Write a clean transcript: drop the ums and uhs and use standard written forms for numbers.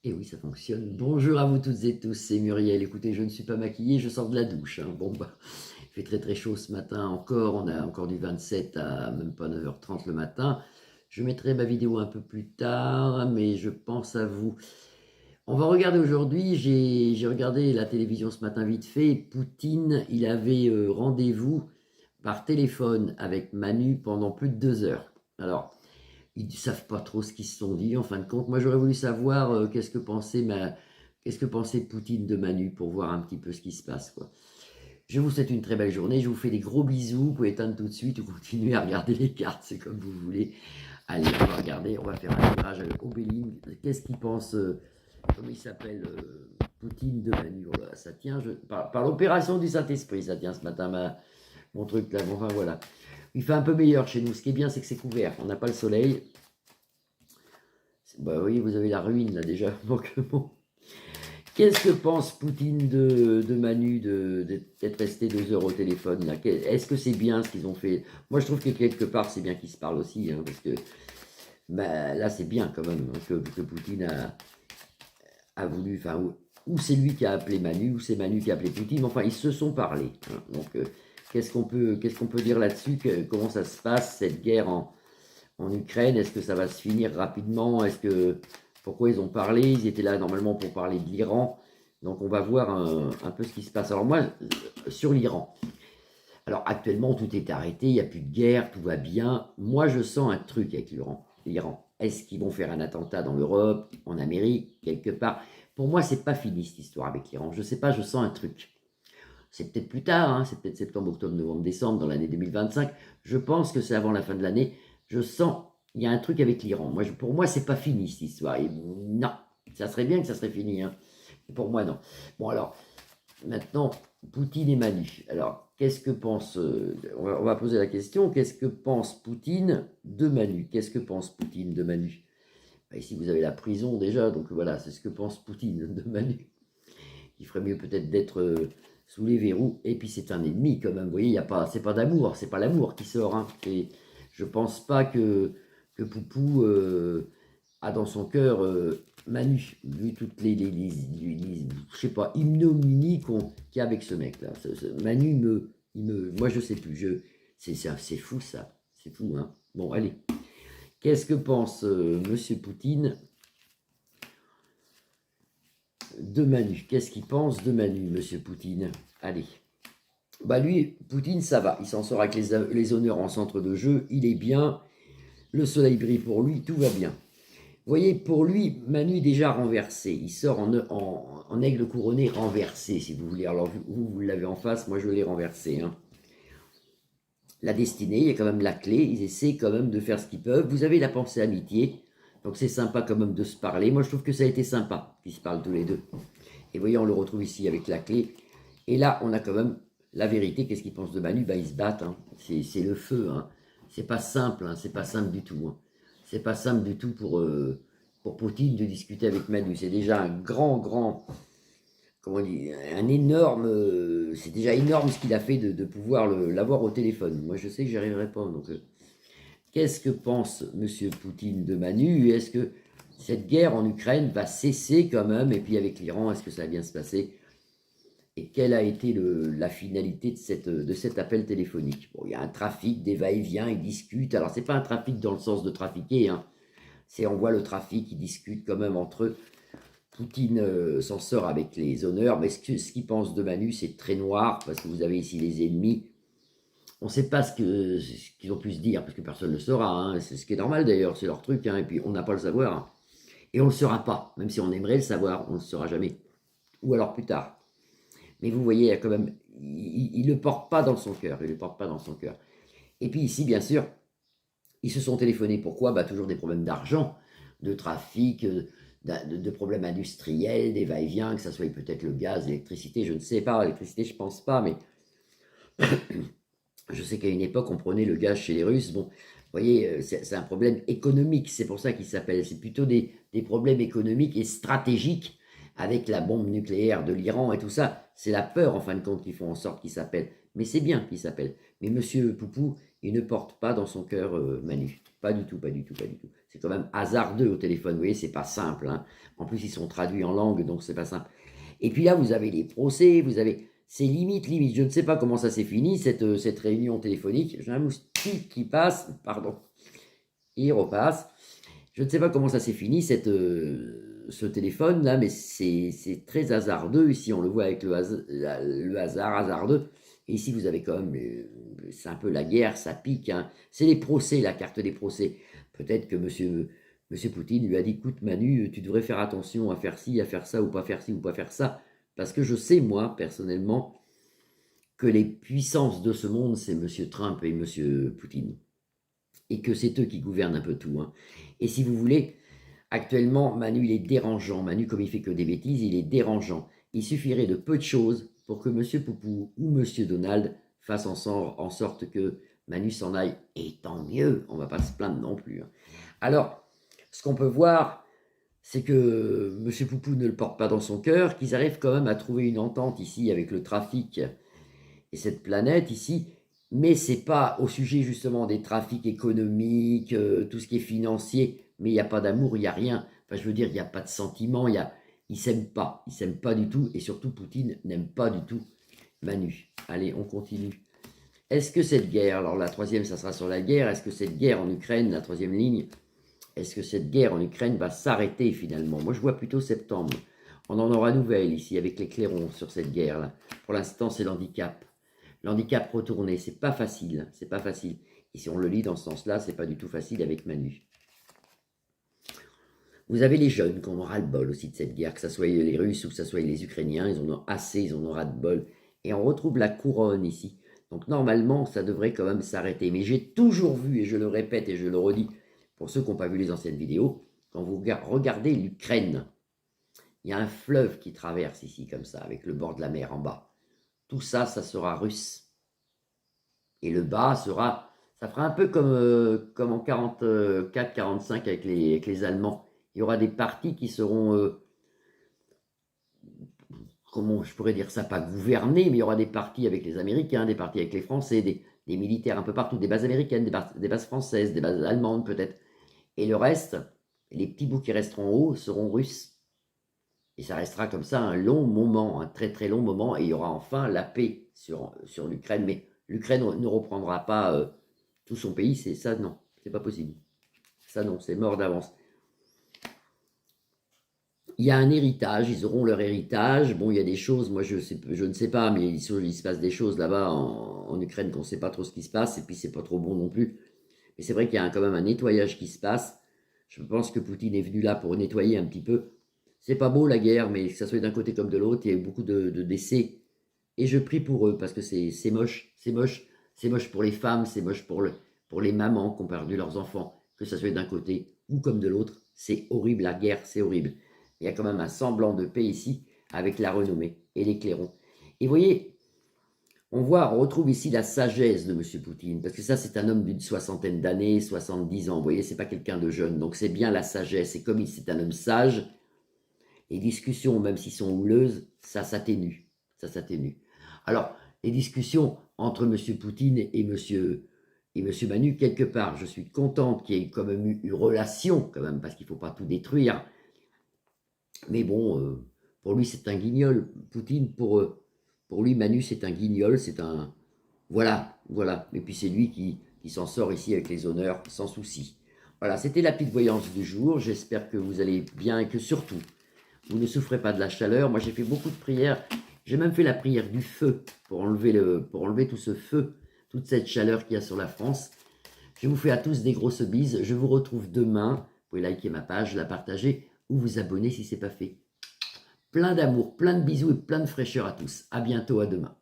Et oui, ça fonctionne. Bonjour à vous toutes et tous, c'est Muriel. Écoutez, je ne suis pas maquillée, je sors de la douche, hein. Bon, bah, il fait très très chaud ce matin encore. On a encore du 27 à même pas 9h30 le matin. Je mettrai ma vidéo un peu plus tard, mais je pense à vous. On va regarder aujourd'hui, j'ai regardé la télévision ce matin vite fait. Poutine, il avait rendez-vous par téléphone avec Manu pendant plus de 2 heures. Alors, ils ne savent pas trop ce qu'ils se sont dit en fin de compte. Moi, j'aurais voulu savoir qu'est-ce que pensait Poutine de Manu pour voir un petit peu ce qui se passe, quoi. Je vous souhaite une très belle journée. Je vous fais des gros bisous. Vous pouvez éteindre tout de suite ou continuer à regarder les cartes. C'est comme vous voulez. Allez, on va regarder. On va faire un tirage au Béline. Qu'est-ce qu'il pense comment il s'appelle Poutine de Manu. Oh là, ça tient par l'opération du Saint-Esprit. Ça tient ce matin mon truc là. Bon, enfin voilà. Il fait un peu meilleur chez nous. Ce qui est bien, c'est que c'est couvert. On n'a pas le soleil. Bah oui, vous avez la ruine là déjà. Donc bon. Qu'est-ce que pense Poutine de Manu d'être resté 2 heures au téléphone là? Est-ce que c'est bien ce qu'ils ont fait? Moi, je trouve que quelque part, c'est bien qu'ils se parlent aussi, hein, parce que bah, là, c'est bien quand même, hein, que Poutine a voulu, enfin, ou c'est lui qui a appelé Manu, ou c'est Manu qui a appelé Poutine, mais enfin, ils se sont parlé, hein. Donc, qu'est-ce qu'on peut dire là-dessus? Comment ça se passe, cette guerre en Ukraine? Est-ce que ça va se finir rapidement? Pourquoi ils ont parlé? Ils étaient là normalement pour parler de l'Iran. Donc on va voir un peu ce qui se passe. Alors moi, sur l'Iran. Alors actuellement, tout est arrêté, il n'y a plus de guerre, tout va bien. Moi, je sens un truc avec l'Iran. Est-ce qu'ils vont faire un attentat dans l'Europe, en Amérique, quelque part? Pour moi, c'est pas fini cette histoire avec l'Iran. Je sais pas, je sens un truc. C'est peut-être plus tard, hein, c'est peut-être septembre, octobre, novembre, décembre, dans l'année 2025. Je pense que c'est avant la fin de l'année. Je sens, il y a un truc avec l'Iran. Pour moi, c'est pas fini cette histoire. Et non, ça serait bien que ça serait fini, hein. Pour moi, non. Bon, alors, maintenant, Poutine et Manu. Alors, qu'est-ce que pense. On va poser la question qu'est-ce que pense Poutine de Manu? Qu'est-ce que pense Poutine de Manu? Bah, ici, vous avez la prison déjà, donc voilà, c'est ce que pense Poutine de Manu. Il ferait mieux peut-être d'être sous les verrous. Et puis c'est un ennemi quand même. Vous voyez, c'est pas d'amour, c'est pas l'amour qui sort, hein. Et je pense pas que Poupou a dans son cœur Manu, vu toutes je sais pas, ignominies qu'il y a avec ce mec-là. Manu moi je sais plus. C'est fou ça, c'est fou, hein. Bon, allez. Qu'est-ce que pense Monsieur Poutine de Manu? Qu'est-ce qu'il pense de Manu, Monsieur Poutine? Allez. Bah lui, Poutine, ça va. Il s'en sort avec les honneurs en centre de jeu. Il est bien. Le soleil brille pour lui. Tout va bien. Vous voyez, pour lui, Manu est déjà renversé. Il sort en aigle couronné renversé, si vous voulez. Alors vous l'avez en face. Moi, je l'ai renversé, hein. La destinée, il y a quand même la clé. Ils essaient quand même de faire ce qu'ils peuvent. Vous avez la pensée amitié. Donc c'est sympa quand même de se parler. Moi, je trouve que ça a été sympa qu'ils se parlent tous les deux. Et voyez, on le retrouve ici avec la clé. Et là, on a quand même la vérité. Qu'est-ce qu'ils pensent de Manu? Bah, ils se battent, hein. C'est le feu, hein. C'est pas simple, hein. C'est pas simple du tout, hein. C'est pas simple du tout pour Poutine de discuter avec Manu. C'est déjà un grand, comment on dit, un énorme. C'est déjà énorme ce qu'il a fait de pouvoir l'avoir au téléphone. Moi, je sais que j'y arriverai pas. Donc, qu'est-ce que pense Monsieur Poutine de Manu? Est-ce que cette guerre en Ukraine va cesser quand même? Et puis avec l'Iran, est-ce que ça va bien se passer? Et quelle a été la finalité de cet appel téléphonique? Bon, il y a un trafic, des va-et-vient, ils discutent. Alors, c'est pas un trafic dans le sens de trafiquer, hein. On voit le trafic, ils discutent quand même entre eux. Poutine s'en sort avec les honneurs, mais ce qu'il pense de Manu, c'est très noir, parce que vous avez ici les ennemis. On ne sait pas ce qu'ils ont pu se dire, parce que personne ne le saura, hein. C'est ce qui est normal d'ailleurs, c'est leur truc, hein. Et puis on n'a pas le savoir, hein. Et on ne le saura pas, même si on aimerait le savoir, on ne le saura jamais. Ou alors plus tard. Mais vous voyez, il y a quand même, il ne le porte pas dans son cœur, il le porte pas dans son cœur. Et puis ici, bien sûr, ils se sont téléphonés. Pourquoi? Bah, toujours des problèmes d'argent, de trafic, de problèmes industriels, des va-et-vient, que ça soit peut-être le gaz, l'électricité, je ne sais pas. L'électricité, je pense pas, mais je sais qu'à une époque, on prenait le gaz chez les Russes. Bon, vous voyez, c'est un problème économique. C'est pour ça qu'il s'appelle. C'est plutôt des problèmes économiques et stratégiques avec la bombe nucléaire de l'Iran et tout ça. C'est la peur, en fin de compte, qui font en sorte qu'il s'appelle. Mais c'est bien qu'il s'appelle. Mais Monsieur Poupou, il ne porte pas dans son cœur Manu. Pas du tout, pas du tout, pas du tout. C'est quand même hasardeux au téléphone, vous voyez, c'est pas simple. Hein. En plus, ils sont traduits en langue, donc c'est pas simple. Et puis là, vous avez les procès, vous avez... C'est limite, limite. Je ne sais pas comment ça s'est fini, cette réunion téléphonique. J'ai un moustique qui passe, pardon, il repasse. Je ne sais pas comment ça s'est fini, ce téléphone-là, mais c'est très hasardeux. Ici, on le voit avec le hasard hasardeux. Et ici, vous avez quand même, c'est un peu la guerre, ça pique. Hein. C'est les procès, la carte des procès. Peut-être que monsieur Poutine lui a dit, écoute Manu, tu devrais faire attention à faire ci, à faire ça, ou pas faire ci, ou pas faire ça. Parce que je sais, moi, personnellement, que les puissances de ce monde, c'est monsieur Trump et monsieur Poutine. Et que c'est eux qui gouvernent un peu tout. Hein. Et si vous voulez, actuellement, Manu, il est dérangeant. Manu, comme il fait que des bêtises, il est dérangeant. Il suffirait de peu de choses pour que monsieur Poupou ou monsieur Donald fassent en sorte que Manu s'en aille. Et tant mieux, on ne va pas se plaindre non plus. Hein. Alors, ce qu'on peut voir, c'est que monsieur Poupou ne le porte pas dans son cœur, qu'ils arrivent quand même à trouver une entente ici avec le trafic et cette planète ici, mais c'est pas au sujet justement des trafics économiques, tout ce qui est financier, mais il n'y a pas d'amour, il n'y a rien. Enfin, je veux dire, il n'y a pas de sentiment, ils ne s'aiment pas du tout, et surtout Poutine n'aime pas du tout Manu. Allez, on continue. Est-ce que cette guerre, alors la troisième, ça sera sur la guerre, est-ce que cette guerre en Ukraine, la troisième ligne, est-ce que cette guerre en Ukraine va s'arrêter finalement? Moi, je vois plutôt septembre. On en aura nouvelle ici avec les clairons sur cette guerre-là. Pour l'instant, c'est l'handicap. L'handicap retourné, c'est pas facile, c'est pas facile. Et si on le lit dans ce sens-là, c'est pas du tout facile avec Manu. Vous avez les jeunes qui en ont ras-le-bol aussi de cette guerre, que ce soit les Russes ou que ce soit les Ukrainiens, ils en ont assez, ils en ont ras-le-bol. Et on retrouve la couronne ici. Donc normalement, ça devrait quand même s'arrêter. Mais j'ai toujours vu, et je le répète et je le redis, pour ceux qui n'ont pas vu les anciennes vidéos, quand vous regardez l'Ukraine, il y a un fleuve qui traverse ici comme ça, avec le bord de la mer en bas. Tout ça, ça sera russe. Et le bas sera, ça fera un peu comme en 44-45 avec les Allemands. Il y aura des parties qui seront, comment je pourrais dire ça, pas gouvernées, mais il y aura des parties avec les Américains, des parties avec les Français, des militaires un peu partout, des bases américaines, des bases françaises, des bases allemandes peut-être. Et le reste, les petits bouts qui resteront en haut seront russes. Et ça restera comme ça un long moment, un très très long moment, et il y aura enfin la paix sur l'Ukraine. Mais l'Ukraine ne reprendra pas tout son pays, c'est ça, non, c'est pas possible. Ça, non, c'est mort d'avance. Il y a un héritage, ils auront leur héritage. Bon, il y a des choses, moi je ne sais pas, mais il se passe des choses là-bas en Ukraine qu'on ne sait pas trop ce qui se passe, et puis c'est pas trop bon non plus. Mais c'est vrai qu'il y a quand même un nettoyage qui se passe. Je pense que Poutine est venu là pour nettoyer un petit peu. C'est pas beau la guerre, mais que ça soit d'un côté comme de l'autre, il y a eu beaucoup de décès. Et je prie pour eux, parce que c'est moche, c'est moche. C'est moche pour les femmes, c'est moche pour les mamans qui ont perdu leurs enfants, que ça soit d'un côté ou comme de l'autre. C'est horrible, la guerre, c'est horrible. Il y a quand même un semblant de paix ici, avec la renommée et les clairons. Et vous voyez, on retrouve ici la sagesse de M. Poutine, parce que ça, c'est un homme d'une soixantaine d'années, 70 ans. Vous voyez, c'est pas quelqu'un de jeune, donc c'est bien la sagesse. Et comme c'est un homme sage, les discussions, même s'ils sont houleuses, ça s'atténue. Ça s'atténue. Alors, les discussions entre M. Poutine et M. Manu, quelque part, je suis contente qu'il y ait quand même eu une relation, quand même, parce qu'il ne faut pas tout détruire. Mais bon, pour lui, c'est un guignol. Poutine, pour lui, Manu, c'est un guignol, c'est un... Voilà, voilà. Et puis c'est lui qui s'en sort ici avec les honneurs, sans souci. Voilà, c'était la petite voyance du jour. J'espère que vous allez bien et que surtout, vous ne souffrez pas de la chaleur. Moi, j'ai fait beaucoup de prières. J'ai même fait la prière du feu pour enlever tout ce feu, toute cette chaleur qu'il y a sur la France. Je vous fais à tous des grosses bises. Je vous retrouve demain. Vous pouvez liker ma page, la partager ou vous abonner si ce n'est pas fait. Plein d'amour, plein de bisous et plein de fraîcheur à tous. À bientôt, à demain.